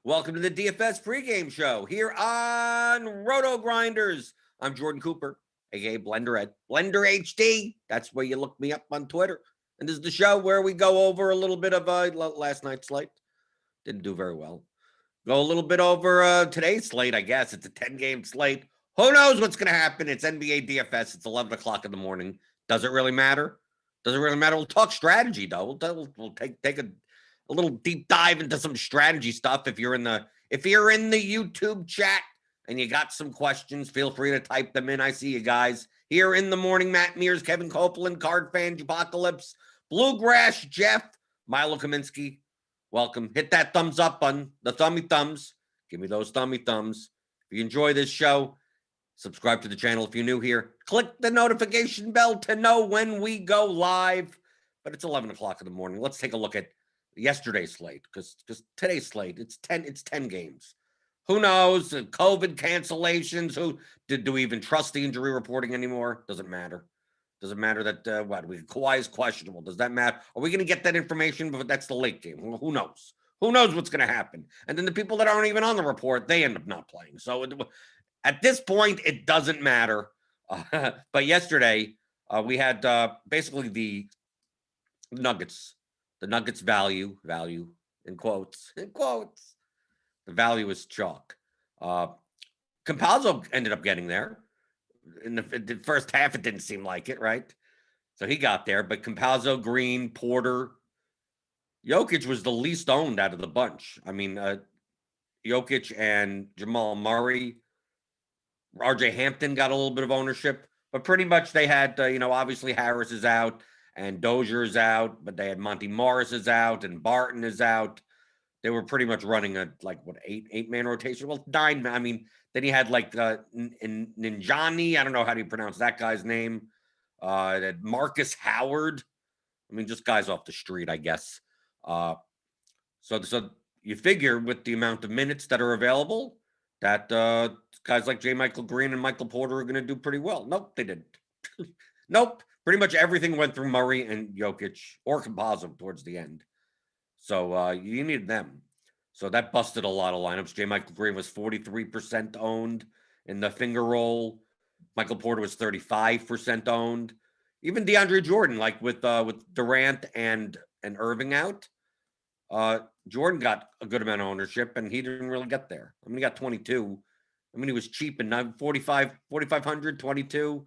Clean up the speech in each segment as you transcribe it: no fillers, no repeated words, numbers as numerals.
Welcome to the DFS pregame show here on RotoGrinders. I'm Jordan Cooper, aka blenderhd, blenderhd. That's where you look me up on Twitter. And this is the show where we go over a little bit of last night's slate. Didn't do very well. Go a little bit over today's slate, I guess. It's a 10-game slate. Who knows what's going to happen? It's NBA DFS. It's 11 o'clock in the morning. Does it really matter? Doesn't really matter. We'll talk strategy, though. We'll take a little deep dive into some strategy stuff. If you're in the YouTube chat and you got some questions, feel free to type them in. I see you guys here in the morning. Matt Mears, Kevin Copeland, Card Fan Apocalypse, Bluegrass Jeff, Milo Kaminsky. Welcome. Hit that thumbs up button, the thummy thumbs. Give me those thummy thumbs. If you enjoy this show, subscribe to the channel if you're new here. Click the notification bell to know when we go live. But it's 11 o'clock in the morning. Let's take a look at yesterday's slate, because today's slate, it's 10 games. Who knows? COVID cancellations. Do we even trust the injury reporting anymore? Doesn't matter. Doesn't matter that Kawhi is questionable. Does that matter? Are we going to get that information? But that's the late game. Who knows? Who knows what's going to happen? And then the people that aren't even on the report, they end up not playing. So at this point, it doesn't matter. But yesterday, we had basically the Nuggets. The Nuggets value in quotes. The value is chalk. Campazzo ended up getting there. In the first half, it didn't seem like it, right? So he got there, but Campazzo, Green, Porter, Jokic was the least owned out of the bunch. I mean, Jokic and Jamal Murray, RJ Hampton got a little bit of ownership, but pretty much they had, obviously Harris is out and Dozier is out, but they had Monty Morris is out and Barton is out. They were pretty much running a eight-man rotation. Well, 9. I mean, then he had Ninjani. I don't know how do you pronounce that guy's name. Marcus Howard. I mean, just guys off the street, I guess. So you figure with the amount of minutes that are available, that guys like J. Michael Green and Michael Porter are going to do pretty well. Nope, they didn't. Nope. Pretty much everything went through Murray and Jokic or Campazzo towards the end. So you needed them. So that busted a lot of lineups. J. Michael Green was 43% owned in the finger roll. Michael Porter was 35% owned. Even DeAndre Jordan, like with Durant and Irving out, Jordan got a good amount of ownership, and he didn't really get there. I mean, he got 22. I mean, he was cheap and 4,500, 22.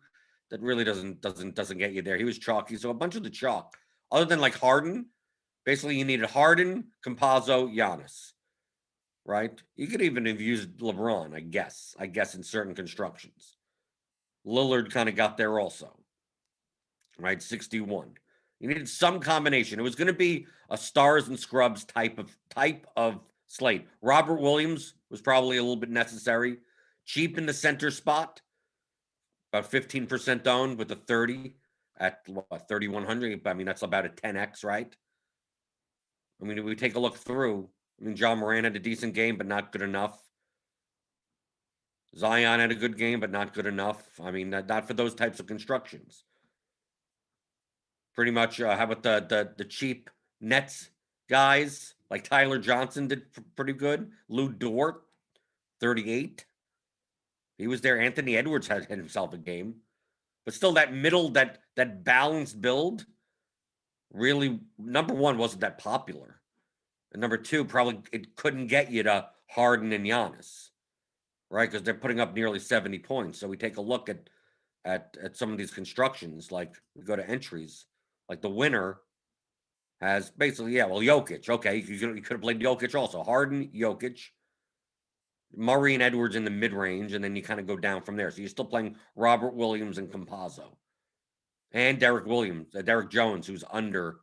That really doesn't get you there. He was chalky. So a bunch of the chalk, other than like Harden. Basically, you needed Harden, Campazzo, Giannis, right? You could even have used LeBron, I guess in certain constructions. Lillard kind of got there also, right? 61. You needed some combination. It was going to be a stars and scrubs type of slate. Robert Williams was probably a little bit necessary. Cheap in the center spot, about 15% owned with a 30 at 3,100. I mean, that's about a 10x, right? I mean, if we take a look through, I mean, John Moran had a decent game, but not good enough. Zion had a good game, but not good enough. I mean, not for those types of constructions. Pretty much, how about the cheap Nets guys? Like Tyler Johnson did pretty good. Lou Dort, 38. He was there. Anthony Edwards had himself a game. But still, that middle, that balanced build, really, number one, wasn't that popular. And number two, probably it couldn't get you to Harden and Giannis, right? Because they're putting up nearly 70 points. So we take a look at some of these constructions, like we go to entries, like the winner has basically, Jokic. Okay, you could have played Jokic also. Harden, Jokic, Murray and Edwards in the mid-range, and then you kind of go down from there. So you're still playing Robert Williams and Campazzo. And Derek Jones, who's under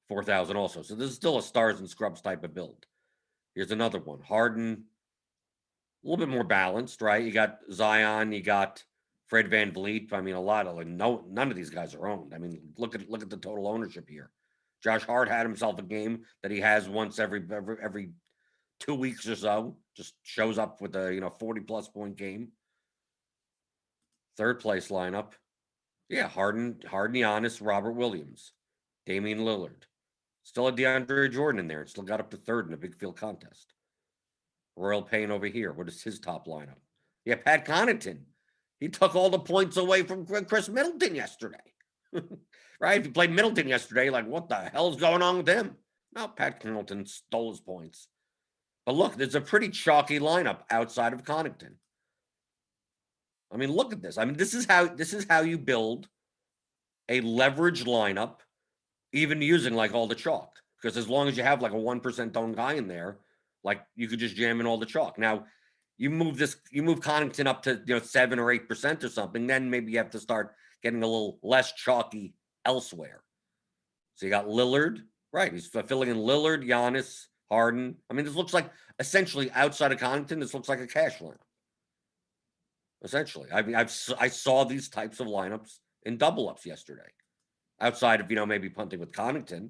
4,000 also. So this is still a stars and scrubs type of build. Here's another one. Harden, a little bit more balanced, right? You got Zion, you got Fred VanVleet. I mean, none of these guys are owned. I mean, look at the total ownership here. Josh Hart had himself a game that he has once every 2 weeks or so. Just shows up with a 40+ point game. Third place lineup. Yeah, Harden, Giannis, Robert Williams, Damian Lillard. Still had DeAndre Jordan in there. Still got up to third in a big field contest. Royal Pain over here. What is his top lineup? Yeah, Pat Connaughton. He took all the points away from Chris Middleton yesterday. Right? If you played Middleton yesterday, like, what the hell's going on with him? No, Pat Connaughton stole his points. But look, there's a pretty chalky lineup outside of Connaughton. I mean, look at this. I mean, this is how you build a leveraged lineup, even using like all the chalk. Because as long as you have like a 1% owned guy in there, like you could just jam in all the chalk. Now, you move Connaughton up to 7 or 8% or something, then maybe you have to start getting a little less chalky elsewhere. So you got Lillard, right? He's filling in Lillard, Giannis, Harden. I mean, this looks like essentially outside of Connaughton, this looks like a cash lineup. Essentially, I mean, I saw these types of lineups in double ups yesterday, outside of maybe punting with Connaughton.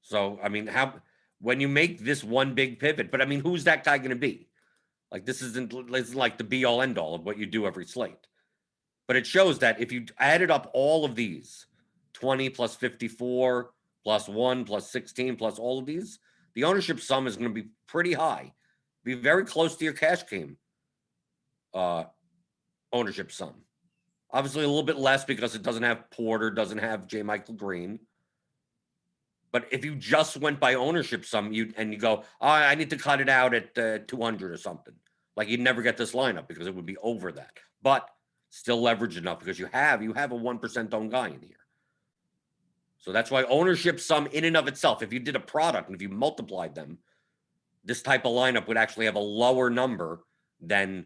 So I mean, when you make this one big pivot, but I mean, who's that guy going to be? Like this isn't like the be all end all of what you do every slate, but it shows that if you added up all of these, 20 plus 54 plus 1 plus 16 plus all of these, the ownership sum is going to be pretty high, be very close to your cash game ownership sum. Obviously a little bit less because it doesn't have Porter, doesn't have J. Michael Green. But if you just went by ownership sum, you go, oh, I need to cut it out at 200 or something. Like you'd never get this lineup because it would be over that. But still leverage enough because you have a 1% owned guy in here. So that's why ownership sum in and of itself, if you did a product and if you multiplied them, this type of lineup would actually have a lower number than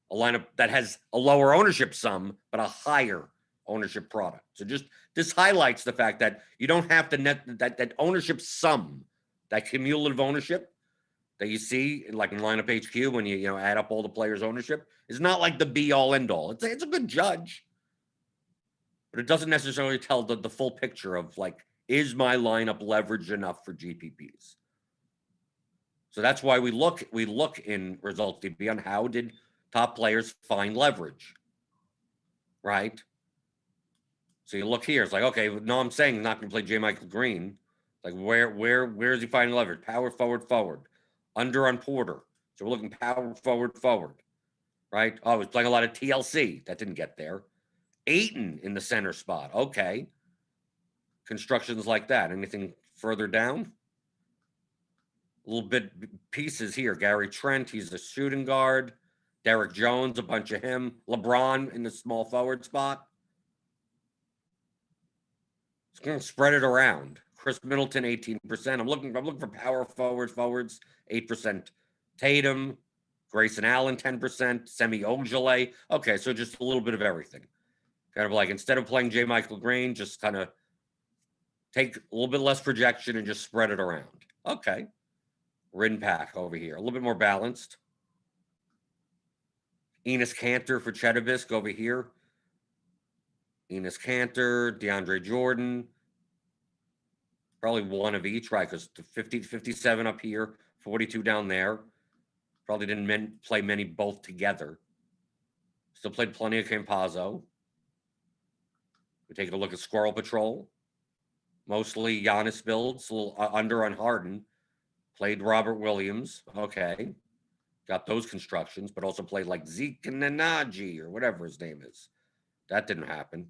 a lineup that has a lower ownership sum, but a higher ownership product. So just this highlights the fact that you don't have to net that ownership sum, that cumulative ownership that you see like in lineup HQ when you add up all the players' ownership is not like the be all end all. It's a good judge, but it doesn't necessarily tell the full picture of like, is my lineup leveraged enough for GPPs? So that's why we look in results DB on how did top players find leverage, right? So you look here, it's like, okay, no, I'm saying I'm not going to play J. Michael Green. Like where is he finding leverage? Power forward, under on Porter. So we're looking power forward, right? Oh, he's playing a lot of TLC. That didn't get there. Ayton in the center spot. Okay. Constructions like that. Anything further down? A little bit pieces here. Gary Trent, he's a shooting guard. Derek Jones, a bunch of him. LeBron in the small forward spot. It's going to spread it around. Chris Middleton, 18%. I'm looking for power forwards, 8%. Tatum, Grayson Allen, 10%. Semi Ojeleye. Okay, so just a little bit of everything. Kind of like instead of playing J. Michael Green, just kind of take a little bit less projection and just spread it around. Okay. Rinpack over here, a little bit more balanced. Enes Kanter for Cheddabisk over here. Enes Kanter, DeAndre Jordan. Probably one of each, right? Because 57 up here, 42 down there. Probably didn't play many both together. Still played plenty of Campazzo. We take a look at Squirrel Patrol. Mostly Giannis builds, a little under on Harden. Played Robert Williams. Okay. Got those constructions, but also played like Zeke and Nanaji or whatever his name is. That didn't happen.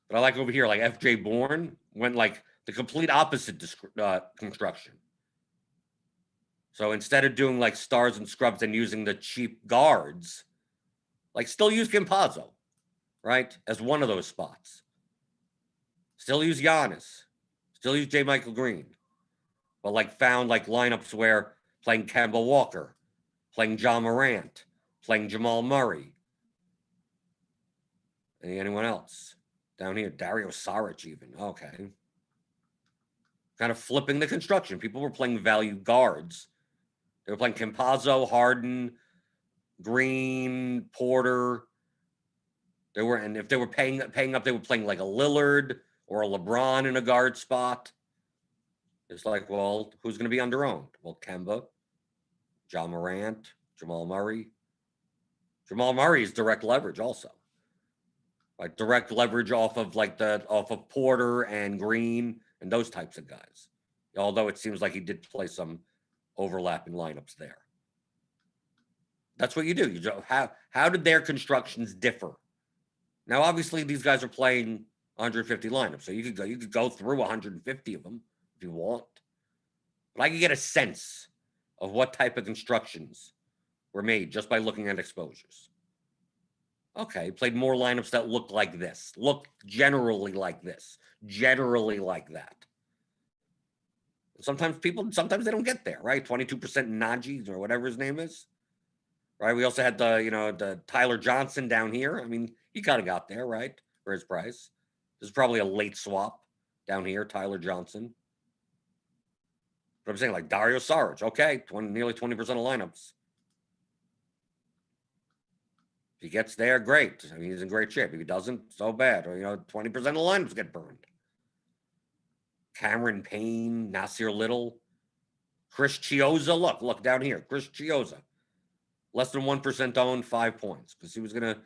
But I like over here, like FJ Bourne went like the complete opposite construction. So instead of doing like stars and scrubs and using the cheap guards, like still use Campazzo, right? As one of those spots. Still use Giannis. Still use J. Michael Green. But like found like lineups where playing Kemba Walker, playing John Morant, playing Jamal Murray. Anyone else? Down here, Dario Saric even. Okay. Kind of flipping the construction. People were playing value guards. They were playing Campazzo, Harden, Green, Porter. And if they were paying up, they were playing like a Lillard or a LeBron in a guard spot. It's like, well, who's going to be under-owned? Well, Kemba, John Morant, Jamal Murray. Jamal Murray is direct leverage also. Like direct leverage off of Porter and Green and those types of guys. Although it seems like he did play some overlapping lineups there. That's what you do. How did their constructions differ? Now, obviously, these guys are playing 150 lineups, so you could go through 150 of them if you want. But I could get a sense of what type of constructions were made just by looking at exposures. Okay, played more lineups that look like this, look generally like this, generally like that. Sometimes they don't get there, right? 22% Najee or whatever his name is, right? We also had the Tyler Johnson down here. I mean, he kind of got there, right, for his price. This is probably a late swap down here, Tyler Johnson. But I'm saying, like, Dario Saric, okay, nearly 20% of lineups. If he gets there, great. I mean, he's in great shape. If he doesn't, so bad. Or, 20% of the lineups get burned. Cameron Payne, Nasir Little, Chris Chioza. Look down here. Chris Chioza. Less than 1% owned, 5 points. Because he was going to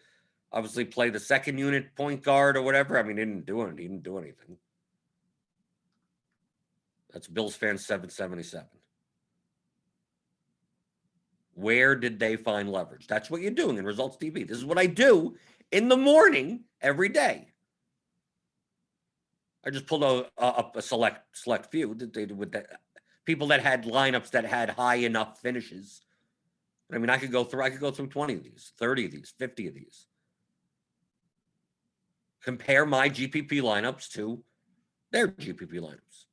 obviously play the second unit point guard or whatever. I mean, he didn't do anything. That's Bills fan 777. Where did they find leverage? That's what you're doing in Results TV. This is what I do in the morning every day. I just pulled up a select few with the people that had lineups that had high enough finishes. I mean, I could go through 20 of these, 30 of these, 50 of these. Compare my GPP lineups to their GPP lineups.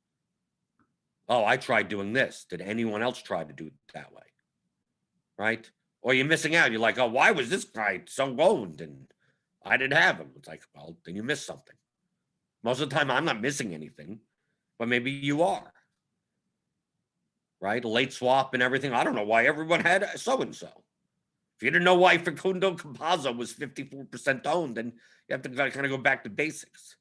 Oh, I tried doing this. Did anyone else try to do it that way? Right? Or you're missing out. You're like, oh, why was this guy so owned and I didn't have him? It's like, well, then you missed something. Most of the time, I'm not missing anything, but maybe you are. Right? A late swap and everything. I don't know why everyone had so-and-so. If you didn't know why Facundo Campazzo was 54% owned, then you have to kind of go back to basics.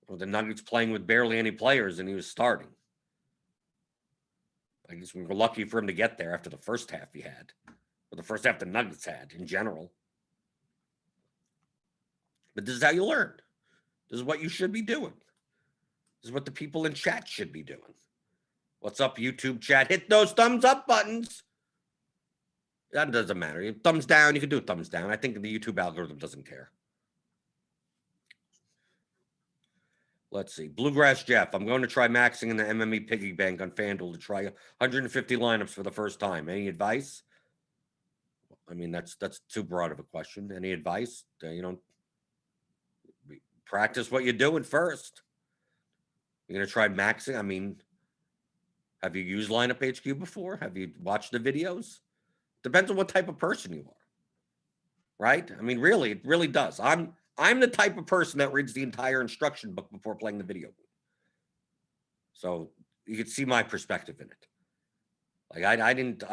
Well, the Nuggets playing with barely any players, and he was starting. I guess we were lucky for him to get there after the first half he had, or the first half the Nuggets had in general. But this is how you learn. This is what you should be doing. This is what the people in chat should be doing. What's up, YouTube chat? Hit those thumbs up buttons. That doesn't matter. Thumbs down, you can do thumbs down. I think the YouTube algorithm doesn't care. Let's see. Bluegrass Jeff. I'm going to try maxing in the MME piggy bank on FanDuel to try 150 lineups for the first time. Any advice? I mean, that's too broad of a question. Any advice? Practice what you're doing first. You're going to try maxing? I mean, have you used Lineup HQ before? Have you watched the videos? Depends on what type of person you are. Right? I mean, really, it really does. I'm the type of person that reads the entire instruction book before playing the video. So you can see my perspective in it. Like I didn't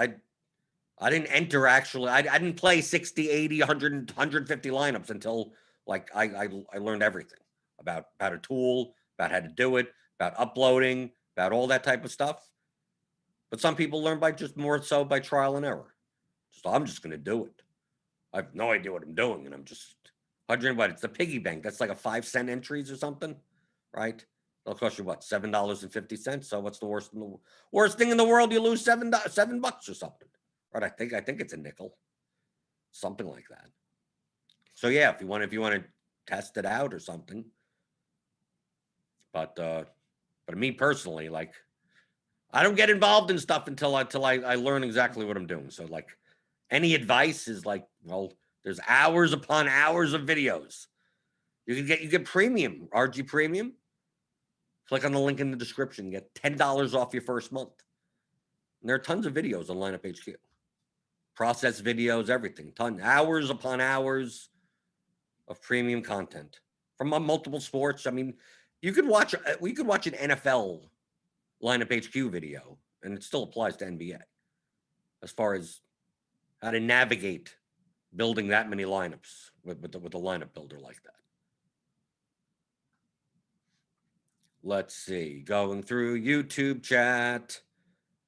enter actually. I didn't play 60, 80, 100, 150 lineups until like I learned everything about a tool, about how to do it, about uploading, about all that type of stuff. But some people learn by just more so by trial and error. So I'm just going to do it. I have no idea what I'm doing, and I'm just 100. What? It's the piggy bank. That's like a 5-cent entries or something, right? It'll cost you what, $7.50. So what's the worst thing in the world? You lose $7 or something, right? I think it's a nickel, something like that. So yeah, if you want to test it out or something. But me personally, like, I don't get involved in stuff until I learn exactly what I'm doing. So like, any advice is like, well, there's hours upon hours of videos. You get premium, RG Premium. Click on the link in the description. Get $10 off your first month. And there are tons of videos on Lineup HQ. Process videos, everything. Hours upon hours of premium content from multiple sports. I mean, we could watch an NFL Lineup HQ video, and it still applies to NBA as far as how to navigate building that many lineups with the lineup builder like that. Let's see. Going through YouTube chat.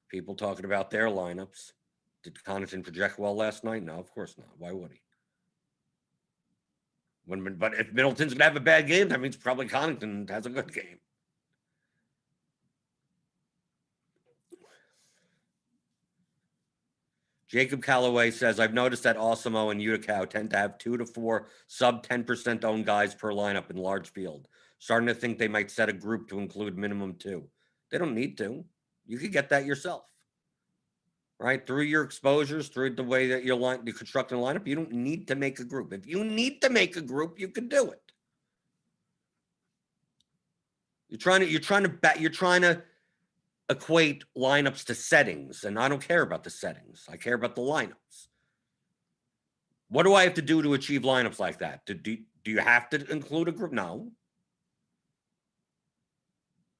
People talking about their lineups. Did Connaughton project well last night? No, of course not. Why would he? But if Middleton's going to have a bad game, that means probably Connaughton has a good game. Jacob Calloway says, I've noticed that Osimo and Utica tend to have 2 to 4 sub 10% owned guys per lineup in large field. Starting to think they might set a group to include minimum 2. They don't need to. You could get that yourself. Right? Through your exposures, through the way that you're constructing a lineup, you don't need to make a group. If you need to make a group, you can do it. You're trying to equate lineups to settings, and I don't care about the settings. I care about the lineups. What do I have to do to achieve lineups like that? Do you have to include a group? No.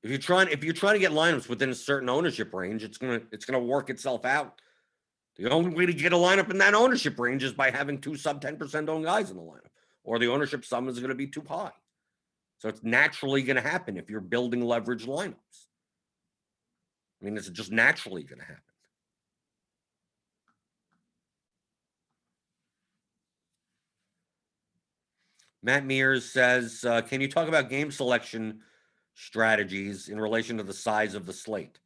If you're trying to get lineups within a certain ownership range, it's gonna work itself out. The only way to get a lineup in that ownership range is by having 2 sub 10% owned guys in the lineup, or the ownership sum is going to be too high. So it's naturally going to happen if you're building leverage lineups. I mean, it's just naturally going to happen. Matt Mears says, can you talk about game selection strategies in relation to the size of the slate?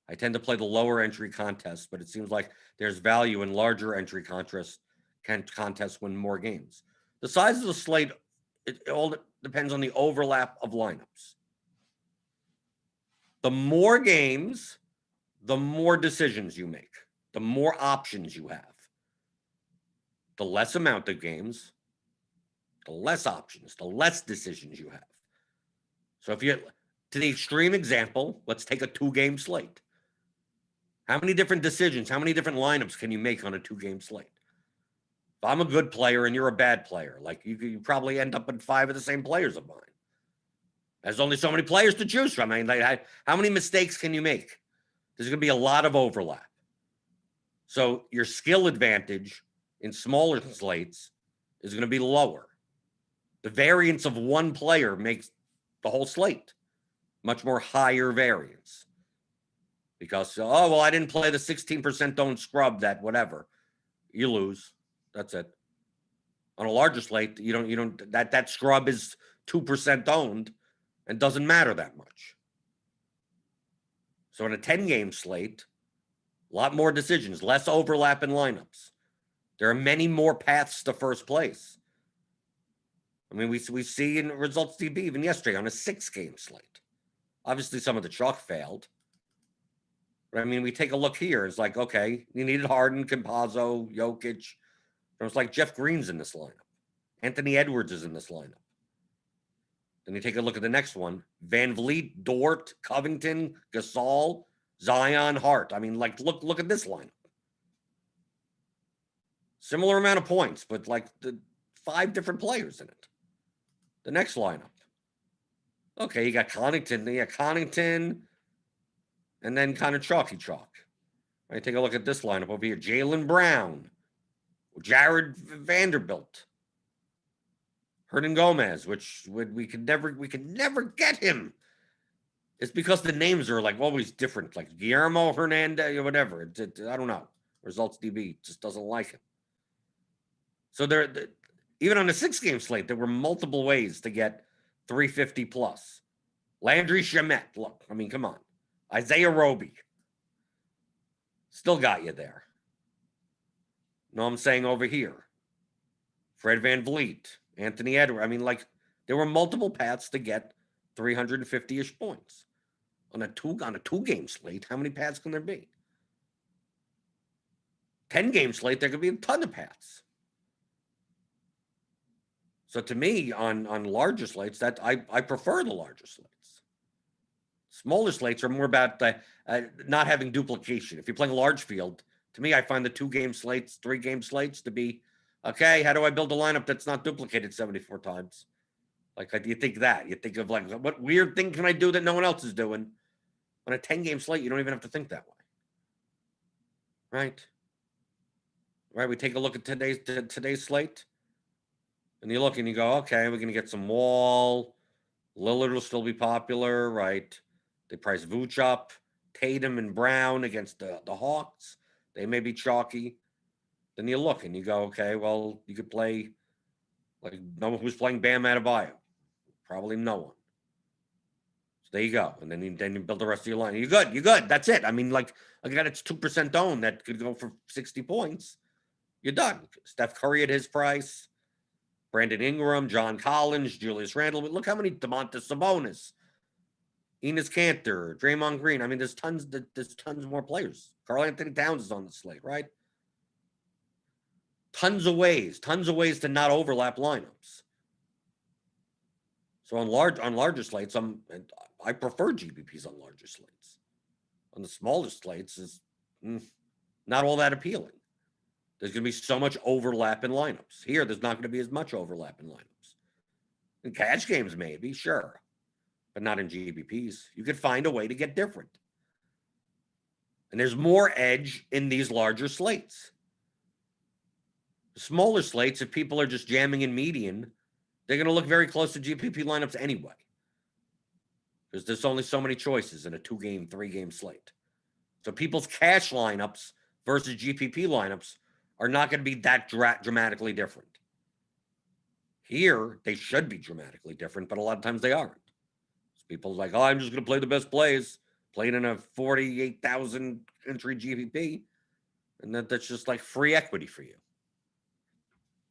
I tend to play the lower entry contests, but it seems like there's value in larger entry contests win more games. The size of the slate, it all depends on the overlap of lineups. The more games, the more decisions you make, the more options you have. The less amount of games, the less options, the less decisions you have. So if you're to the extreme example, let's take a 2-game slate. How many different decisions, how many different lineups can you make on a 2-game slate? If I'm a good player and you're a bad player, like you probably end up with 5 of the same players of mine. There's only so many players to choose from. I mean, how many mistakes can you make? There's going to be a lot of overlap. So your skill advantage in smaller slates is going to be lower. The variance of one player makes the whole slate much more higher variance. Because, oh, well, I didn't play the 16% owned scrub that whatever. You lose. That's it. On a larger slate, that scrub is 2% owned and doesn't matter that much. So in a 10-game slate, a lot more decisions, less overlap in lineups. There are many more paths to first place. I mean, we see in results DB even yesterday on a 6-game slate. Obviously, some of the chalk failed. But I mean, we take a look here. It's like, okay, you needed Harden, Campazzo, Jokic. And it's like Jeff Green's in this lineup. Anthony Edwards is in this lineup. Then you take a look at the next one. Van Vliet, Dort, Covington, Gasol, Zion, Hart. I mean, like, look at this lineup. Similar amount of points, but like the 5 different players in it. The next lineup. Okay, you got Connaughton, and then kind of chalky chalk. Right, take a look at this lineup over here. Jaylen Brown, Jared Vanderbilt, Hernan Gomez, which we could never get him. It's because the names are like always different, like Guillermo Hernandez or whatever. I don't know. Results DB just doesn't like him. So even on a 6-game slate, there were multiple ways to get 350 plus. Landry Shamet, look, I mean, come on. Isaiah Roby. Still got you there. No, I'm saying over here. Fred Van Vliet, Anthony Edwards. I mean, like, there were multiple paths to get 350-ish points. On a 2-game slate, how many paths can there be? 10-game slate, there could be a ton of paths. So to me, on larger slates, that I prefer the larger slates. Smaller slates are more about not having duplication. If you're playing a large field, to me, I find the 2-game slates, 3-game slates to be, okay, how do I build a lineup that's not duplicated 74 times? Like, you think that. You think of, like, what weird thing can I do that no one else is doing? On a 10-game slate, you don't even have to think that way. Right? Right, we take a look at today's slate, and you look and you go, okay, we're going to get some Wall. Lillard will still be popular, right? They price Vooch up, Tatum and Brown against the Hawks. They may be chalky. Then you look and you go, okay, well, you could play, like, no one who's playing Bam Adebayo. Probably no one. there you go. And then you build the rest of your line. You're good. You're good. That's it. I mean, like a guy that's 2% owned that could go for 60 points. You're done. Steph Curry at his price. Brandon Ingram, John Collins, Julius Randle. Look how many Domantas Sabonis, Enes Kanter, Draymond Green. I mean, there's tons more players. Karl Anthony Towns is on the slate, right? Tons of ways to not overlap lineups. So on larger slates, I prefer GPPs on larger slates. On the smaller slates is not all that appealing. There's going to be so much overlap in lineups. Here, there's not going to be as much overlap in lineups. In cash games, maybe, sure, but not in GPPs. You could find a way to get different. And there's more edge in these larger slates. The smaller slates, if people are just jamming in median, they're going to look very close to GPP lineups anyway. Because there's only so many choices in a 2-game, 3-game slate. So people's cash lineups versus GPP lineups are not going to be that dramatically different. Here, they should be dramatically different, but a lot of times they aren't. So people are like, oh, I'm just going to play the best plays, playing in a 48,000 entry GPP, and that's just like free equity for you.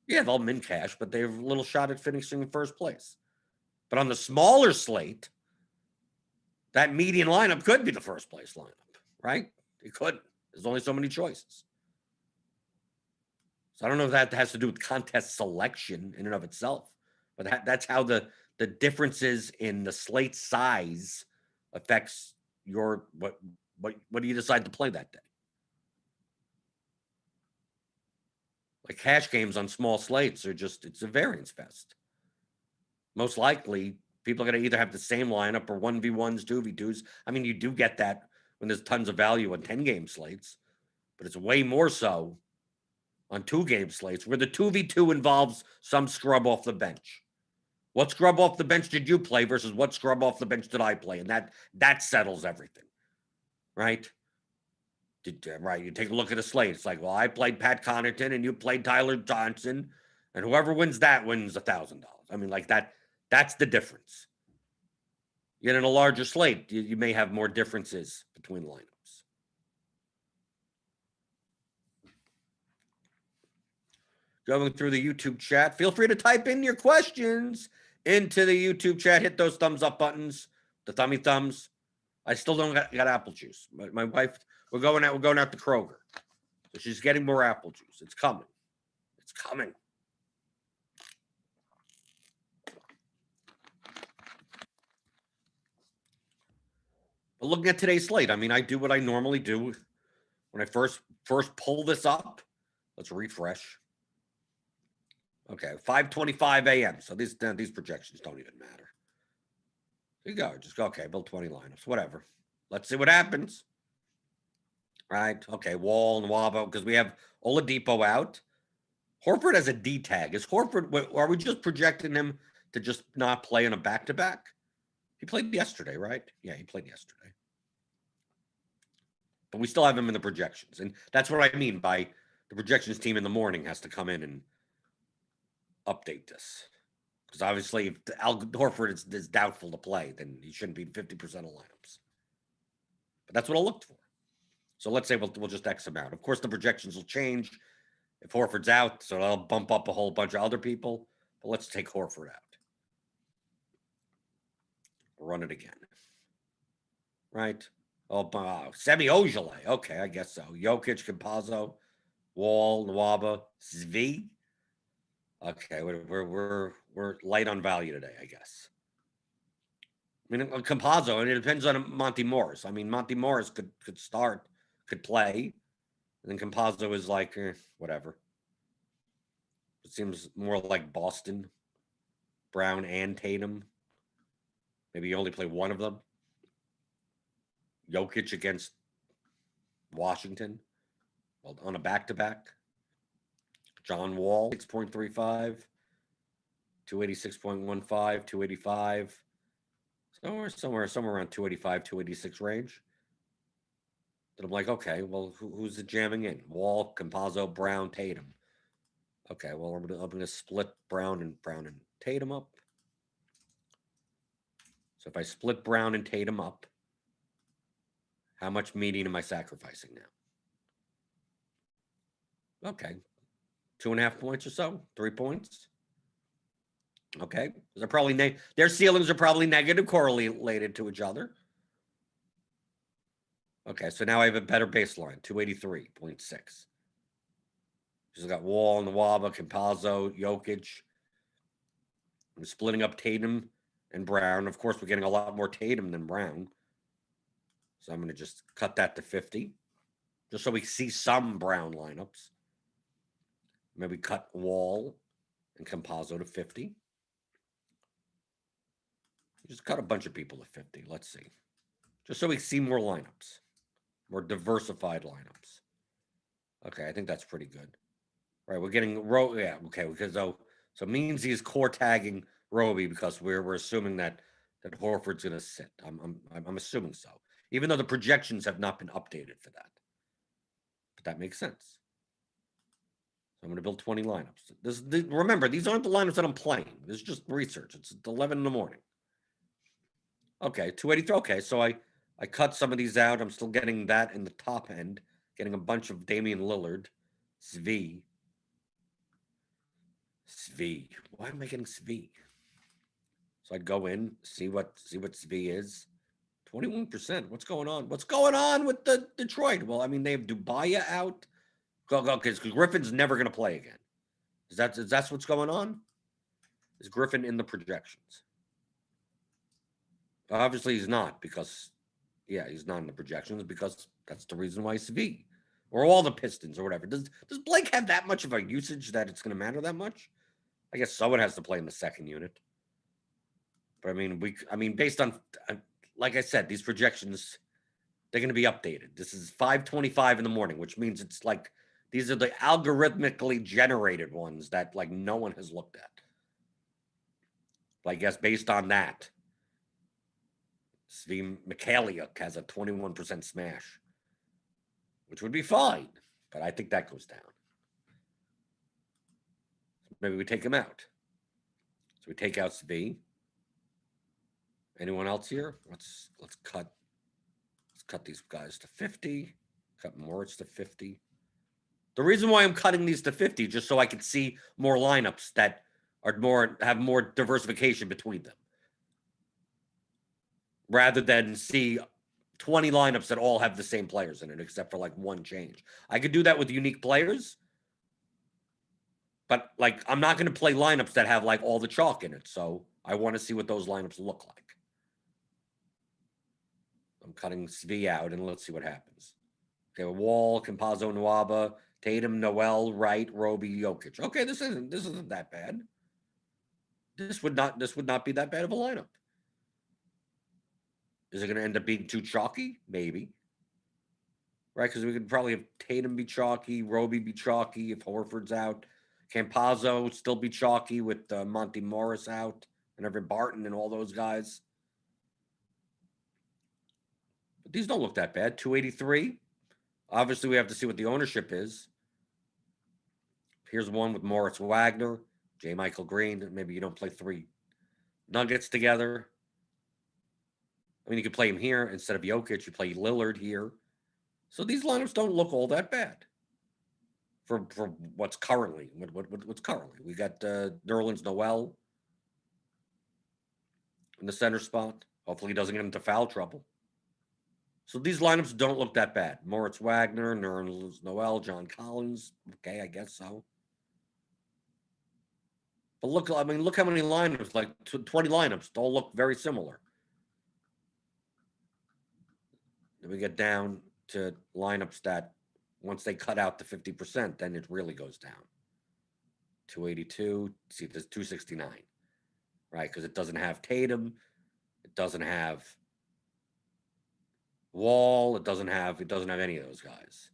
Yeah, they'll min cash, but they have a little shot at finishing in first place. But on the smaller slate, that median lineup could be the first place lineup, right? It could. There's only so many choices. So I don't know if that has to do with contest selection in and of itself, but that's how the differences in the slate size affects your what do you decide to play that day? Like cash games on small slates are it's a variance fest. Most likely, people are going to either have the same lineup or 1v1s, 2v2s. I mean, you do get that when there's tons of value on 10-game slates, but it's way more so on 2-game slates where the 2v2 involves some scrub off the bench. What scrub off the bench did you play versus what scrub off the bench did I play? And that settles everything, right? Right, you take a look at a slate. It's like, well, I played Pat Connaughton and you played Tyler Johnson, and whoever wins that wins $1,000. I mean, like that's the difference. Yet in a larger slate, you may have more differences between lineups. Going through the YouTube chat, feel free to type in your questions into the YouTube chat. Hit those thumbs up buttons, the thummy thumbs. I still don't got apple juice. My wife, we're going out to Kroger. So she's getting more apple juice. It's coming. It's coming. But looking at today's slate, I mean, I do what I normally do when I first pull this up. Let's refresh. Okay, 5:25 a.m. So these projections don't even matter. There you go. Just go, okay, build 20 lineups, whatever. Let's see what happens. Right? Okay, Wall and Wabo, because we have Oladipo out. Horford has a D tag. Is Horford, are we just projecting him to just not play in a back-to-back? He played yesterday, right? Yeah, he played yesterday. But we still have him in the projections. And that's what I mean by the projections team in the morning has to come in and update this. Because obviously, if Al Horford is doubtful to play, then he shouldn't be 50% of lineups. But that's what I looked for. So let's say we'll just X him out. Of course, the projections will change if Horford's out, so I'll bump up a whole bunch of other people. But let's take Horford out. Run it again. Right? Oh, Semi Ojeleye. Okay, I guess so. Jokic, Campazzo, Wall, Nwaba, Zvi. Okay, we're light on value today, I guess. I mean, Campazzo, and it depends on Monty Morris. I mean, Monty Morris could start, could play, and then Campazzo is like, whatever. It seems more like Boston, Brown, and Tatum. Maybe you only play one of them. Jokic against Washington on a back-to-back. John Wall, 6.35, 286.15, 285. Somewhere around 285, 286 range. Then I'm like, okay, well, who's the jamming in? Wall, Campazzo, Brown, Tatum. Okay, well, I'm gonna split Brown and Tatum up. So if I split Brown and Tatum up, how much median am I sacrificing now? Okay. 2.5 points or so, 3 points. Okay. They're probably their ceilings are probably negative correlated to each other. Okay, so now I have a better baseline, 283.6. She's got Wall, Nwaba, Campazzo, Jokic. I'm splitting up Tatum and Brown. Of course, we're getting a lot more Tatum than Brown. So I'm going to just cut that to 50, just so we see some Brown lineups. Maybe cut Wall and Campazzo to 50. Just cut a bunch of people to 50. Let's see. Just so we see more lineups, more diversified lineups. Okay, I think that's pretty good. Right, we're getting yeah, okay, because so means he's core tagging Roby because we're assuming that Horford's going to sit. I'm assuming so, even though the projections have not been updated for that. But that makes sense. So I'm going to build 20 lineups. Remember, these aren't the lineups that I'm playing. This is just research. It's 11 in the morning. Okay, 283. Okay, so I cut some of these out. I'm still getting that in the top end, getting a bunch of Damian Lillard, Svi. Why am I getting Svi? So I'd go in, see what Svi is. 21%. What's going on? What's going on with the Detroit? Well, I mean, they have Dubaya out. Go, because Griffin's never going to play again. Is that what's going on? Is Griffin in the projections? Obviously, he's not because, yeah, he's not in the projections because that's the reason why Svi or all the Pistons or whatever. Does Blake have that much of a usage that it's going to matter that much? I guess someone has to play in the second unit. But I mean, based on, like I said, these projections, they're going to be updated. This is 5:25 in the morning, which means it's like these are the algorithmically generated ones that like no one has looked at. But I guess based on that, Svi Mykhailiuk has a 21% smash, which would be fine, but I think that goes down. Maybe we take him out. So we take out Svi. Anyone else here? Let's cut these guys to 50. Cut Moritz to 50. The reason why I'm cutting these to 50 just so I can see more lineups that are have more diversification between them, rather than see 20 lineups that all have the same players in it, except for like one change. I could do that with unique players, but like I'm not going to play lineups that have like all the chalk in it. So I want to see what those lineups look like. I'm cutting Svi out, and let's see what happens. Okay, Wall, Campazzo, Nwaba, Tatum, Noel, Wright, Roby, Jokic. Okay, this isn't that bad. This would not be that bad of a lineup. Is it going to end up being too chalky? Maybe. Right, because we could probably have Tatum be chalky, Roby be chalky if Horford's out, Campazzo still be chalky with Monty Morris out, and Evan Barton and all those guys. But these don't look that bad. 283. Obviously, we have to see what the ownership is. Here's one with Moritz Wagner, J. Michael Green. Maybe you don't play 3 Nuggets together. I mean, you could play him here instead of Jokic. You play Lillard here. So these lineups don't look all that bad for what's currently. What's currently? We got Nerlens Noel in the center spot. Hopefully, he doesn't get into foul trouble. So these lineups don't look that bad. Moritz Wagner, Nerlens Noel, John Collins. Okay, I guess so. But look how many lineups, like 20 lineups, all look very similar. Then we get down to lineups that once they cut out the 50%, then it really goes down. 282. See, there's 269, right? Because it doesn't have Tatum, it doesn't have Wall, it doesn't have any of those guys.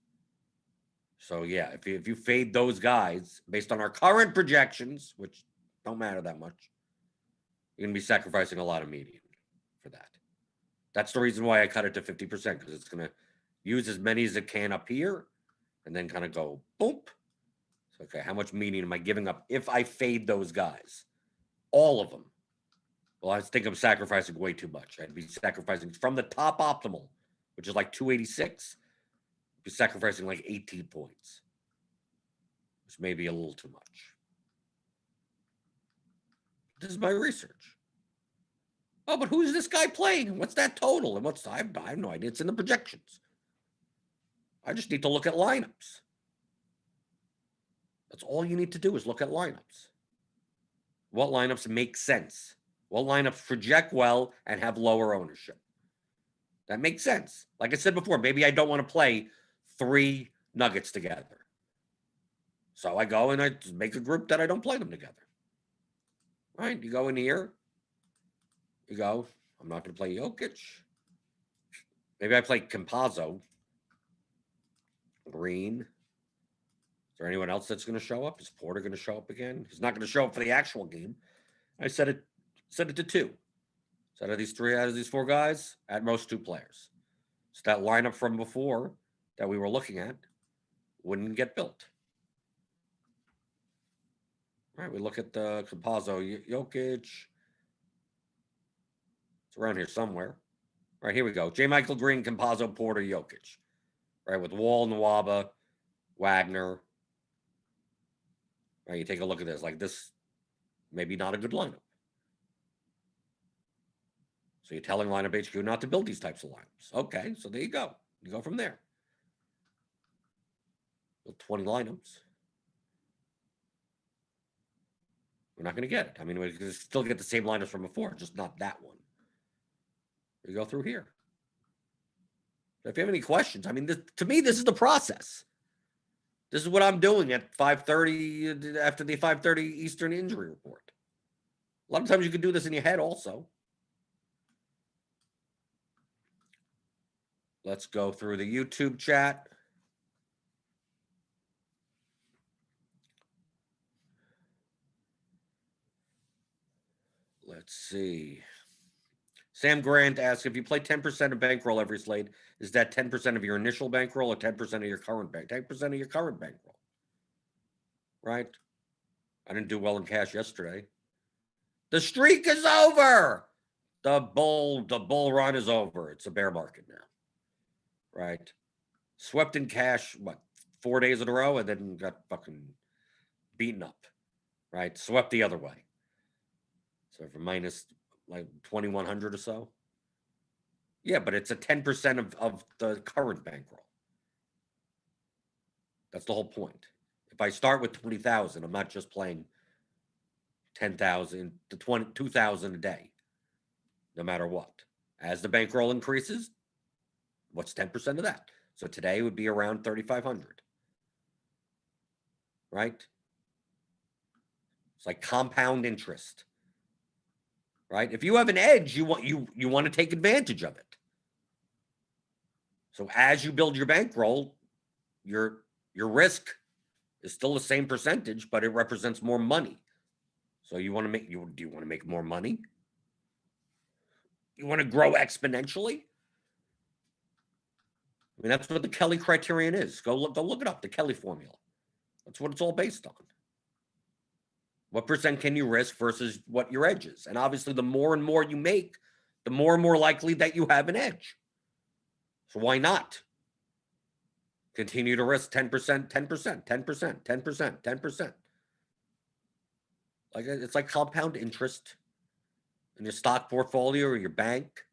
So yeah, if you fade those guys based on our current projections, which don't matter that much, you're gonna be sacrificing a lot of median for that. That's the reason why I cut it to 50%, because it's gonna use as many as it can up here, and then kind of go boom. So, okay, how much median am I giving up if I fade those guys? All of them. Well, I think I'm sacrificing way too much. I'd be sacrificing from the top optimal, which is like 286. I'd be sacrificing like 18 points, which may be a little too much. This is my research. Oh, but who's this guy playing? What's that total? And I have no idea. It's in the projections. I just need to look at lineups. That's all you need to do is look at lineups. What lineups make sense? What lineups project well and have lower ownership? That makes sense. Like I said before, maybe I don't want to play 3 Nuggets together. So I go and I make a group that I don't play them together. Right? You go in here. You go, I'm not going to play Jokic. Maybe I play Campazzo. Green. Is there anyone else that's going to show up? Is Porter going to show up again? He's not going to show up for the actual game. I set it to 2. So out of these 4 guys, at most 2 players. So that lineup from before that we were looking at wouldn't get built. All right, we look at the Campazzo, Jokic. It's around here somewhere. All right, here we go. J. Michael Green, Campazzo, Porter, Jokic. Right, with Wall, Nwaba, Wagner. Right, you take a look at this. Like this, maybe not a good lineup. So you're telling lineup HQ not to build these types of lineups. Okay, so there you go. You go from there. Build 20 lineups. We're not going to get it. I mean, we can still get the same lineups from before, just not that one. We go through here. If you have any questions, I mean, to me, this is the process. This is what I'm doing at 5:30 after the 5:30 Eastern injury report. A lot of times you can do this in your head also. Let's go through the YouTube chat. Let's see. Sam Grant asks, if you play 10% of bankroll every slate, is that 10% of your initial bankroll or 10% of your current bank? 10% of your current bankroll. Right? I didn't do well in cash yesterday. The streak is over. The bull run is over. It's a bear market now. Right? Swept in cash, 4 days in a row, and then got fucking beaten up. Right? Swept the other way. So for minus like 2,100 or so. Yeah, but it's a 10% of the current bankroll. That's the whole point. If I start with 20,000, I'm not just playing 10,000 to 2,000 a day, no matter what. As the bankroll increases, what's 10% of that? So today would be around 3,500. Right? It's like compound interest. Right? If you have an edge, you want to take advantage of it. So as you build your bankroll, your risk is still the same percentage, but it represents more money. So you want to make do you want to make more money? You want to grow exponentially? I mean, that's what the Kelly criterion is. Go look it up, the Kelly formula. That's what it's all based on. What percent can you risk versus what your edge is? And obviously, the more and more you make, the more and more likely that you have an edge. So why not continue to risk 10%, 10%, 10%, 10%, 10%? Like it's like compound interest in your stock portfolio or your bank.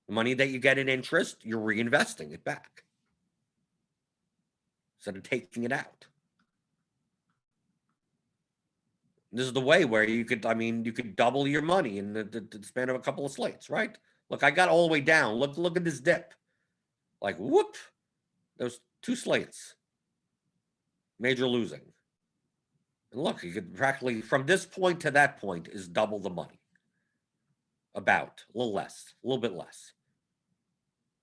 The money that you get in interest, you're reinvesting it back instead of taking it out. This is the way where you could double your money in the span of a couple of slates, right? Look, I got all the way down. Look at this dip. Like, whoop. There's 2 slates. Major losing. And look, you could practically, from this point to that point, is double the money. About. A little less. A little bit less.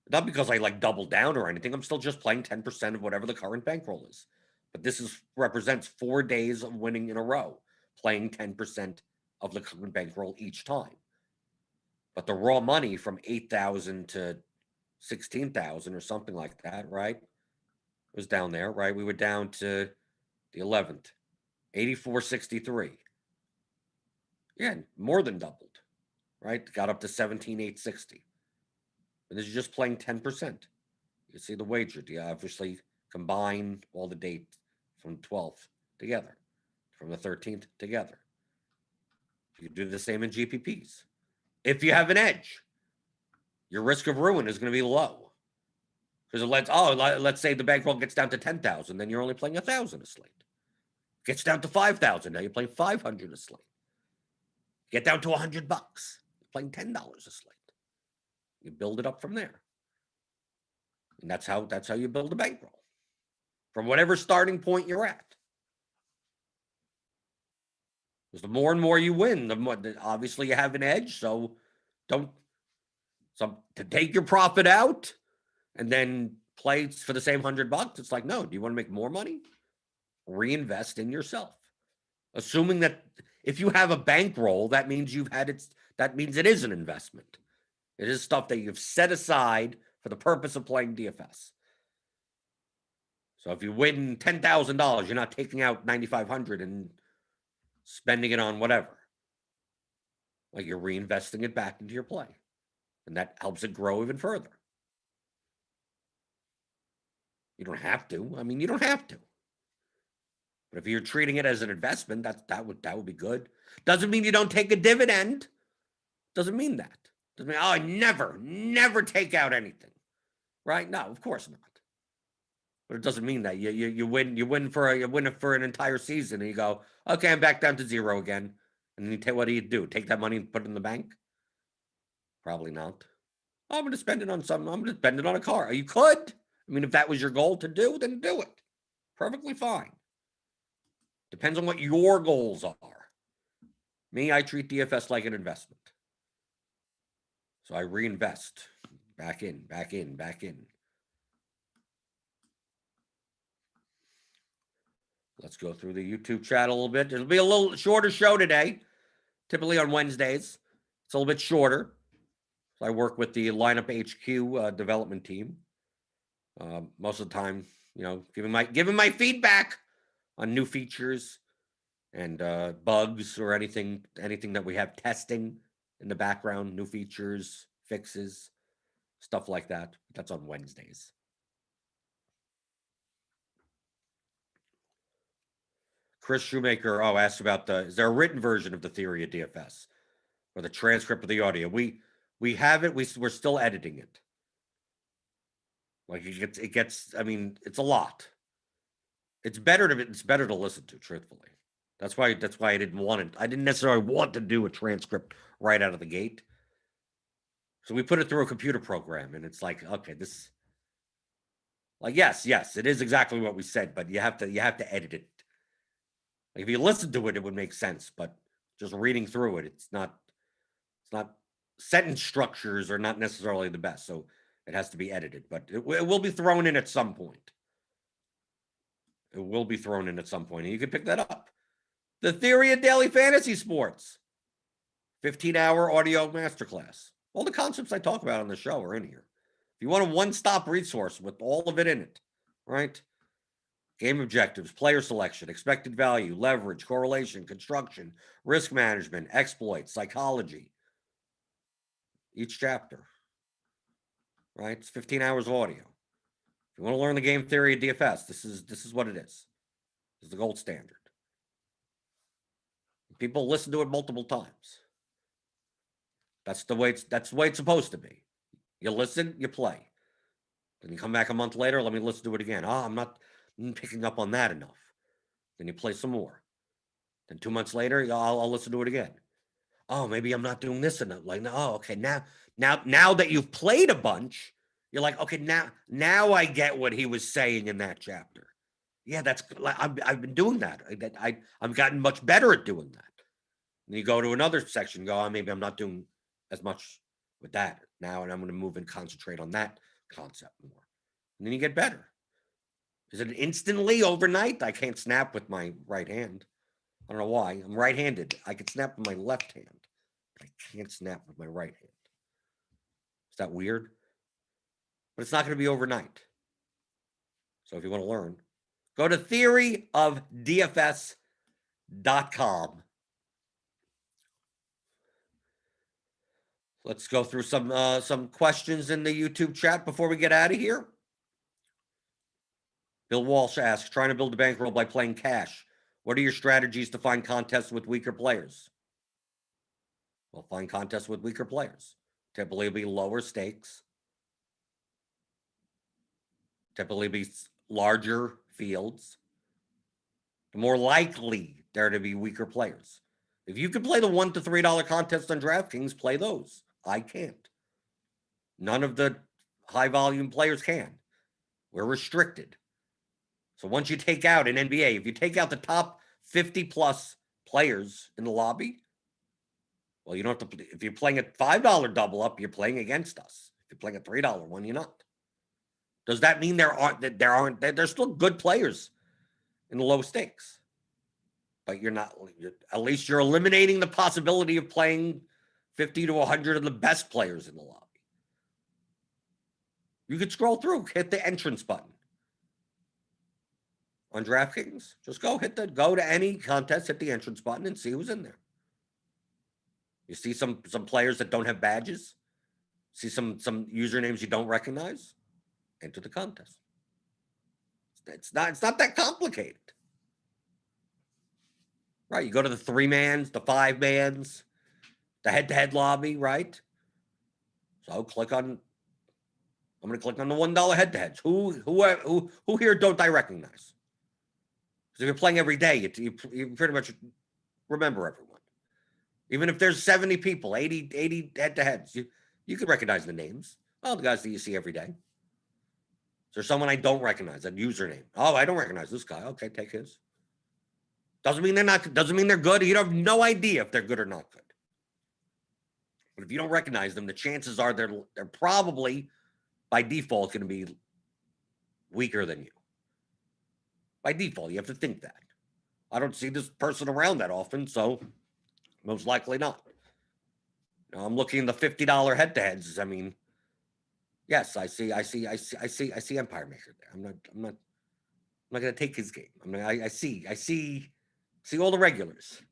Not because I doubled down or anything. I'm still just playing 10% of whatever the current bankroll is. But this represents 4 days of winning in a row, playing 10% of the current bankroll each time. But the raw money from 8,000 to 16,000 or something like that, right? It was down there, right? We were down to the 11th, 84.63. Yeah, more than doubled, right? Got up to 17,860. And this is just playing 10%. You see the wager. Do you obviously combine all the dates from 12th together, from the 13th together? You do the same in GPPs. If you have an edge, your risk of ruin is going to be low. Because let's say the bankroll gets down to 10,000, then you're only playing 1,000 a slate. Gets down to 5,000, now you're playing 500 a slate. Get down to $100, you're playing $10 a slate. You build it up from there. And that's how you build a bankroll. From whatever starting point you're at. Because the more and more you win, the more obviously you have an edge. So to take your profit out and then play for the same $100. It's like, no, do you want to make more money? Reinvest in yourself. Assuming that if you have a bankroll, that means that means it is an investment. It is stuff that you've set aside for the purpose of playing DFS. So if you win $10,000, you're not taking out $9,500 and spending it on whatever. Like, you're reinvesting it back into your play. And that helps it grow even further. You don't have to. I mean, you don't have to. But if you're treating it as an investment, that would be good. Doesn't mean you don't take a dividend. Doesn't mean that. Doesn't mean, I never take out anything. Right? No, of course not. But it doesn't mean that you win for an entire season and you go, okay, I'm back down to zero again. And then what do you do? Take that money and put it in the bank? Probably not. Oh, I'm going to spend it on something. I'm going to spend it on a car. You could. I mean, if that was your goal to do, then do it. Perfectly fine. Depends on what your goals are. Me, I treat DFS like an investment. So I reinvest back in. Let's go through the YouTube chat a little bit. It'll be a little shorter show today. Typically on Wednesdays. It's a little bit shorter. So I work with the Lineup HQ development team. Most of the time, giving my feedback on new features and bugs or anything that we have testing in the background, new features, fixes, stuff like that. That's on Wednesdays. Chris Shoemaker, asked about is there a written version of the theory of DFS or the transcript of the audio? We have it. We're still editing it. Like it gets. I mean, it's a lot. It's better to listen to, truthfully. That's why I didn't want it. I didn't necessarily want to do a transcript right out of the gate. So we put it through a computer program, and it's like, okay, this. Like, yes, it is exactly what we said, but you have to edit it. Like, if you listen to it, it would make sense, but just reading through it, it's not sentence structures are not necessarily the best, so it has to be edited, but it will be thrown in at some point. It will be thrown in at some point, and you can pick that up. The Theory of Daily Fantasy Sports, 15-hour audio masterclass. All the concepts I talk about on the show are in here. If you want a one-stop resource with all of it in it, right? Game objectives, player selection, expected value, leverage, correlation, construction, risk management, exploits, psychology. Each chapter, right? It's 15 hours of audio. If you want to learn the game theory of DFS, this is what it is. This is the gold standard. People listen to it multiple times. That's the way it's supposed to be. You listen, you play. Then you come back a month later, let me listen to it again. I'm not picking up on that enough. Then you play some more. Then 2 months later, I'll listen to it again. Oh, maybe I'm not doing this enough. Like, oh, okay, now that you've played a bunch, you're like, okay, now I get what he was saying in that chapter. Yeah, I've been doing that. I've gotten much better at doing that. And you go to another section, maybe I'm not doing as much with that now, and I'm going to move and concentrate on that concept more. And then you get better. Is it instantly overnight? I can't snap with my right hand. I don't know why. I'm right-handed. I can snap with my left hand, but I can't snap with my right hand. Is that weird? But it's not going to be overnight. So if you want to learn, go to theoryofdfs.com. Let's go through some questions in the YouTube chat before we get out of here. Bill Walsh asks, trying to build a bankroll by playing cash. What are your strategies to find contests with weaker players? Well, find contests with weaker players. Typically, it'll be lower stakes. Typically, be larger fields. The more likely there to be weaker players. If you can play the $1 to $3 contest on DraftKings, play those. I can't. None of the high volume players can. We're restricted. So once you take out an NBA, if you take out the top 50 plus players in the lobby, well, you don't have to. If you're playing a $5 double up, you're playing against us. If you're playing a $3 one, you're not. Does that mean there's still good players in the low stakes? But you're not. At least you're eliminating the possibility of playing 50 to 100 of the best players in the lobby. You could scroll through, hit the entrance button on DraftKings. Just go to any contest, hit the entrance button, and see who's in there. You see some players that don't have badges. See some usernames you don't recognize. Enter the contest. It's not that complicated. Right, you go to the 3-mans, the 5-mans, the head-to-head lobby, right? So I'm going to click on the $1 head-to-heads. Who here don't I recognize? Because if you're playing every day, you pretty much remember everyone. Even if there's 70 people, 80 head-to-heads, you can recognize the names. Oh, the guys that you see every day. Is there someone I don't recognize? That username? Oh, I don't recognize this guy. Okay, take his. Doesn't mean they're good. You have no idea if they're good or not good. But if you don't recognize them, the chances are they're probably by default going to be weaker than you. By default, you have to think that. I don't see this person around that often, so most likely not. I'm looking at the $50 head-to-heads. I mean, yes, I see Empire Maker there. I'm not going to take his game. I see all the regulars.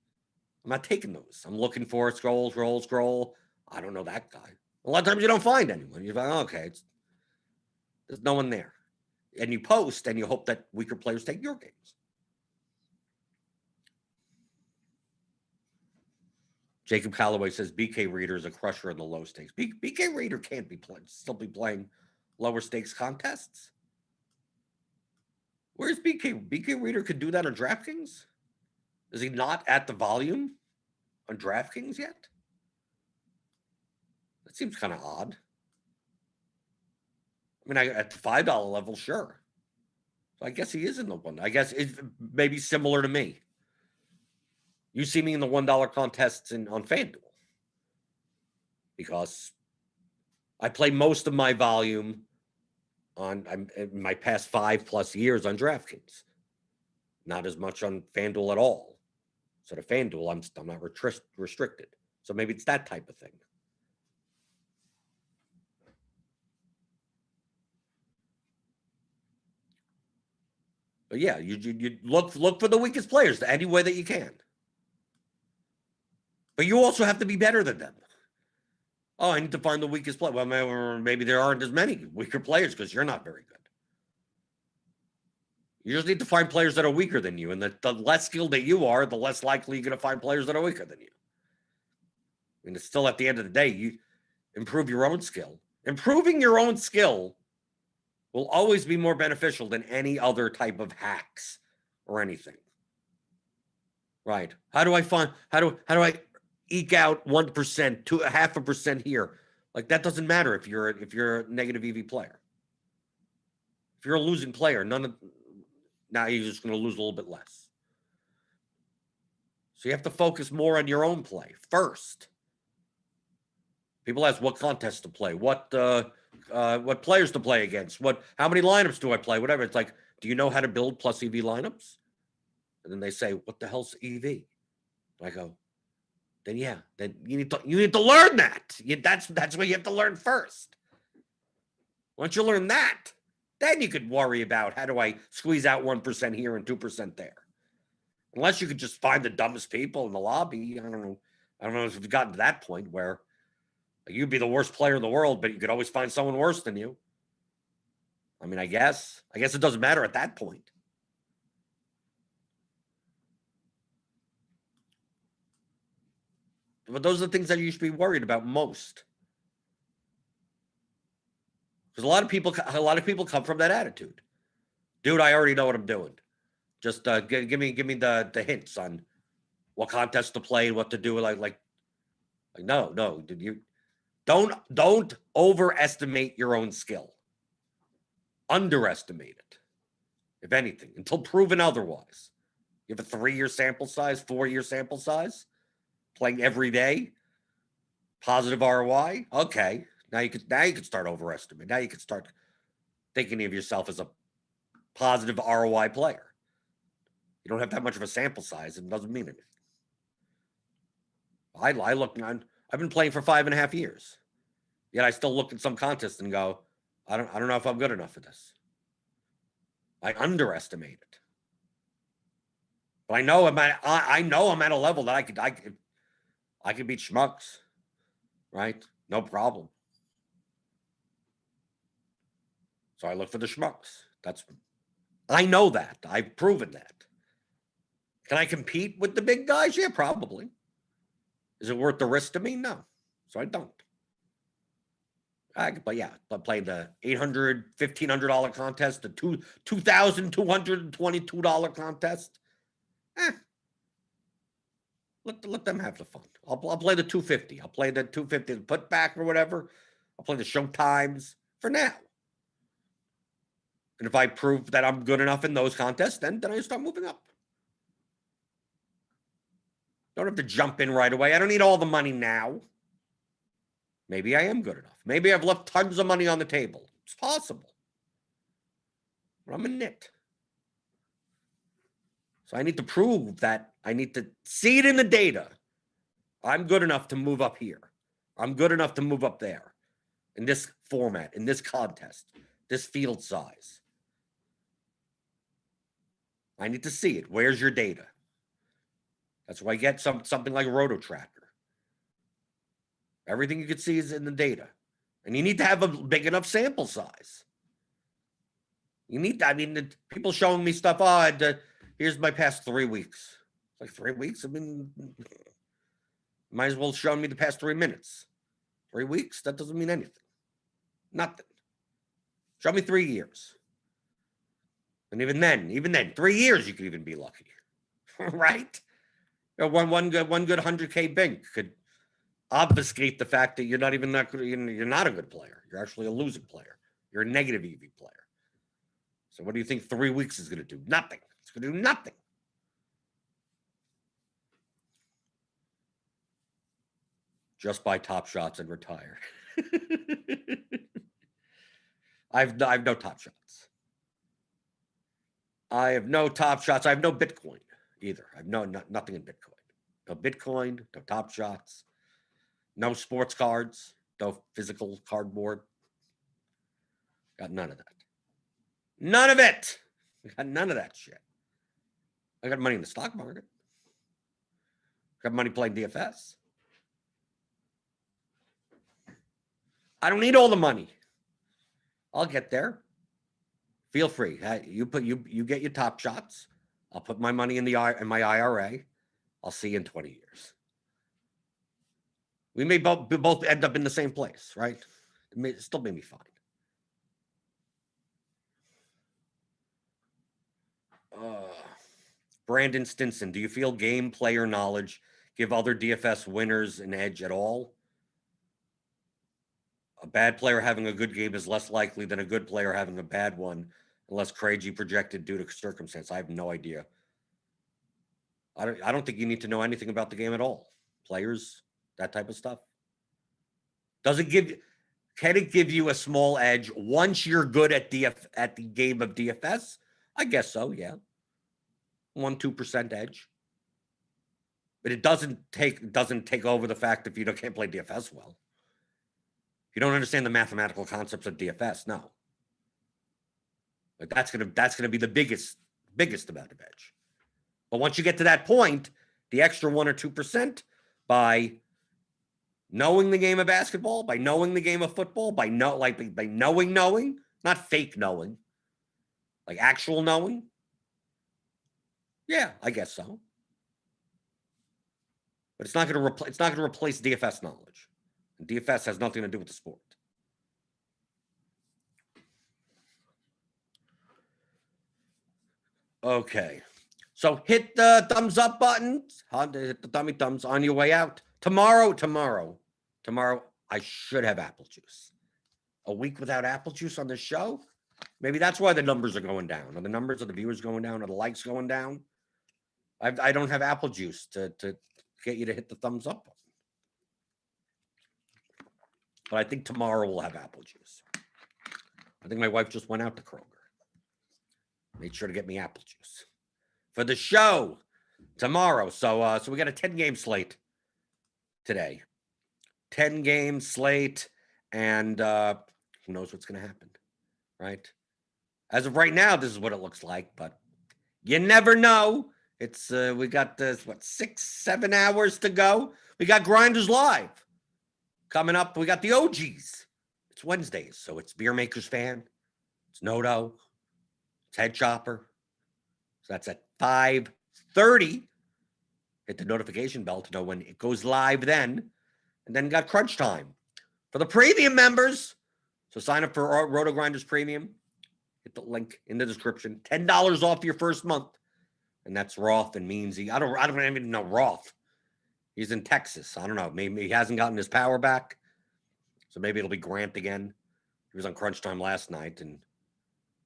I'm not taking those. I'm looking for scroll. I don't know that guy. A lot of times you don't find anyone. You're like, okay, there's no one there. And you post and you hope that weaker players take your games. Jacob Calloway says BK Reader is a crusher in the low stakes. BK Reader can't still be playing lower stakes contests. Where's BK? BK Reader could do that on DraftKings? Is he not at the volume on DraftKings yet? That seems kind of odd. I mean, at the $5 level, sure. So I guess he is in the one. I guess it's maybe similar to me. You see me in the $1 contests on FanDuel because I play most of my volume in my past 5+ years on DraftKings. Not as much on FanDuel at all. So to FanDuel, I'm not restricted. So maybe it's that type of thing. But yeah, you look for the weakest players any way that you can. But you also have to be better than them. Oh, I need to find the weakest player. Well, maybe there aren't as many weaker players because you're not very good. You just need to find players that are weaker than you. And the less skilled that you are, the less likely you're going to find players that are weaker than you. I mean, it's still at the end of the day, you improve your own skill. Improving your own skill will always be more beneficial than any other type of hacks or anything. Right. How do I eke out 1% to 0.5% here? Like that doesn't matter if you're a negative EV player. If you're a losing player, now you're just going to lose a little bit less. So you have to focus more on your own play first. People ask what contests to play, what players to play against, how many lineups do I play, whatever. It's like, do you know how to build plus EV lineups? And then they say, what the hell's EV? And I go, then you need to learn that. That's what you have to learn first. Once you learn that, then you could worry about how do I squeeze out 1% here and 2% there. Unless you could just find the dumbest people in the lobby. I don't know if we've gotten to that point where Like, you'd be the worst player in the world, but you could always find someone worse than you. I mean, I guess it doesn't matter at that point. But those are the things that you should be worried about most. Because a lot of people come from that attitude. Dude, I already know what I'm doing. Just give me the hints on what contest to play and what to do. Like no, did you don't overestimate your own skill. Underestimate it, if anything, until proven otherwise. You have a 3-year sample size, 4-year sample size, playing every day, positive ROI. Okay, now you could start overestimating. Now you could start thinking of yourself as a positive ROI player. You don't have that much of a sample size, and it doesn't mean anything. I've been playing for 5.5 years, yet I still look at some contests and go, I don't know if I'm good enough for this. I underestimate it. But I know I'm at a level that I could beat schmucks, right? No problem. So I look for the schmucks. I know that. I've proven that. Can I compete with the big guys? Yeah, probably. Is it worth the risk to me? No. So I don't. I could play the $800, $1,500 contest, the $2,222 contest. Let them have the fun. I'll play the 250. I'll play the 250 putback or whatever. I'll play the showtimes for now. And if I prove that I'm good enough in those contests, then I start moving up. Don't have to jump in right away. I don't need all the money now. Maybe I am good enough. Maybe I've left tons of money on the table. It's possible. But I'm a nit. So I need to prove that. I need to see it in the data. I'm good enough to move up here. I'm good enough to move up there. In this format, in this contest, this field size. I need to see it. Where's your data? That's why I get something like RotoTracker. Everything you can see is in the data. And you need to have a big enough sample size. People showing me stuff, here's my past 3 weeks. It's like 3 weeks? Might as well show me the past 3 minutes. 3 weeks? That doesn't mean anything. Nothing. Show me 3 years. And even then, 3 years you could even be lucky. Right? One good 100K bink could obfuscate the fact that you're not a good player. You're actually a losing player. You're a negative EV player. So what do you think 3 weeks is going to do? Nothing. It's going to do nothing. Just buy Top Shots and retire. I have no Top Shots. I have no Top Shots. I have no Bitcoin either. I have nothing in Bitcoin. No Bitcoin, no Top Shots, no sports cards, no physical cardboard. Got none of that. None of it. Got none of that shit. I got money in the stock market. Got money playing DFS. I don't need all the money. I'll get there. Feel free. You get your Top Shots. I'll put my money in my IRA. I'll see you in 20 years. We may both end up in the same place, right? It still may be fine. Brandon Stinson, do you feel game player knowledge give other DFS winners an edge at all? A bad player having a good game is less likely than a good player having a bad one, unless crazy projected due to circumstance. I have no idea. I don't think you need to know anything about the game at all. Players, that type of stuff. Can it give you a small edge once you're good at the game of DFS? I guess so, yeah. 1-2% edge. But it doesn't take over the fact if you can't play DFS well. If you don't understand the mathematical concepts of DFS, no. But that's gonna be the biggest amount of edge. But once you get to that point, the extra 1 or 2% by knowing the game of basketball, by knowing the game of football, by knowing, not fake knowing, like actual knowing. Yeah, I guess so. But it's not going to replace DFS knowledge. And DFS has nothing to do with the sport. Okay. So hit the thumbs up button. Hit the dummy thumbs on your way out. Tomorrow, I should have apple juice. A week without apple juice on this show? Maybe that's why the numbers are going down. Are the numbers of the viewers going down? Are the likes going down? I don't have apple juice to get you to hit the thumbs up button. But I think tomorrow we'll have apple juice. I think my wife just went out to Kroger. Made sure to get me apple juice for the show tomorrow. So we got a 10-game slate today. 10-game slate, and who knows what's going to happen, right? As of right now, this is what it looks like, but you never know. It's we got this 6-7 hours to go. We got Grinders Live coming up. We got the OGs. It's Wednesdays, so it's Beer Makers Fan. It's Noto. It's Head Chopper. So that's at 5:30. Hit the notification bell to know when it goes live then. And then got Crunch Time for the premium members. So sign up for our RotoGrinders Premium. Hit the link in the description. $10 off your first month. And that's Roth and Meansy. I don't even know Roth. He's in Texas. I don't know. Maybe he hasn't gotten his power back. So maybe it'll be Grant again. He was on Crunch Time last night and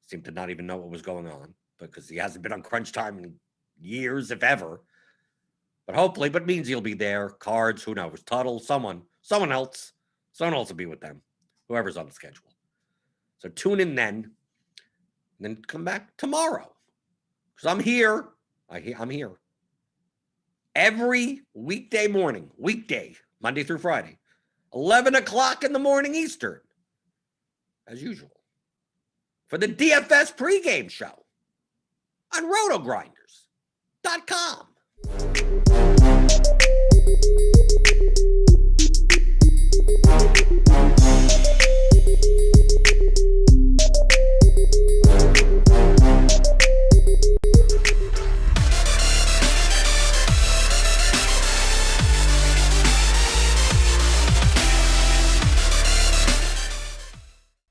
seemed to not even know what was going on because he hasn't been on Crunch Time in years, if ever. But hopefully, Meansy will be there. Cards, who knows? Tuttle, someone else. Someone else will be with them. Whoever's on the schedule. So tune in then. And then come back tomorrow. Because I'm here. I'm here. Every weekday morning. Monday through Friday. 11 o'clock in the morning Eastern. As usual. For the DFS pregame show. On RotoGrinders.com.